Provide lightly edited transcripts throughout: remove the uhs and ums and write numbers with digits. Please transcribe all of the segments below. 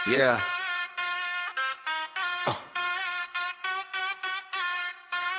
Yeah.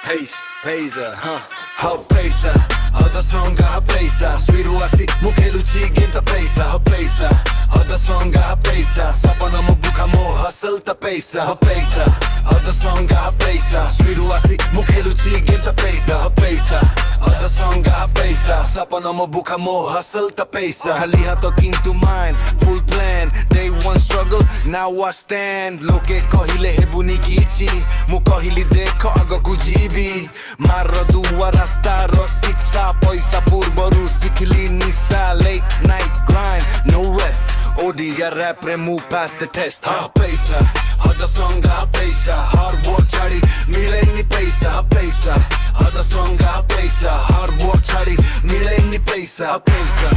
Paysa, Paysa. Other song Paysa. Swiru asi mukhelu chi ginta Paysa. Paysa. Other song Paysa. Sapana mo buka mo hustle ta Paysa. Paysa. Other song Paysa. Swiru asi mukhelu chi ginta Paysa. Paysa. Other song Paysa. Sapana mo buka mo hustle ta Paysa. Khali hato kintu mind, full plan. Day one struggle, now I stand. Loke kahile hebuni kichi, mu kahili dekho agaku jibi. Marro dua rasta ro siksa, paisa purbaru sikli nisa. Late night grind, no rest. Odia rap re move past the test. Paysa, other song Paysa. Hard work chadi, mile ni Paysa. Paysa, other song Paysa. Hard work chadi, mile ni Paysa. Paysa,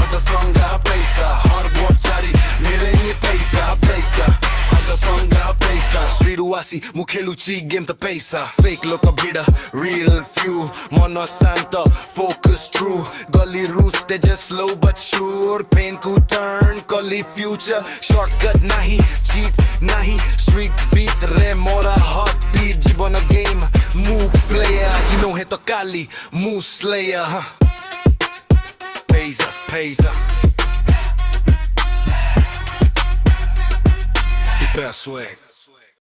other song Paysa. Hard work chadi, mile ni Paysa. Paysa, other song Paysa. Sriru asi mukhelu chi game ta Paysa. Fake look a bida, real few. Mono santa, focus true. Gully roots they just slow but sure. Pain could turn, gully future. Shortcut nahi, cheat nahi. Street beat re mora heartbeat. Jibon a game, move player. Jino hai to kali, move slayer. Paysa. The best way.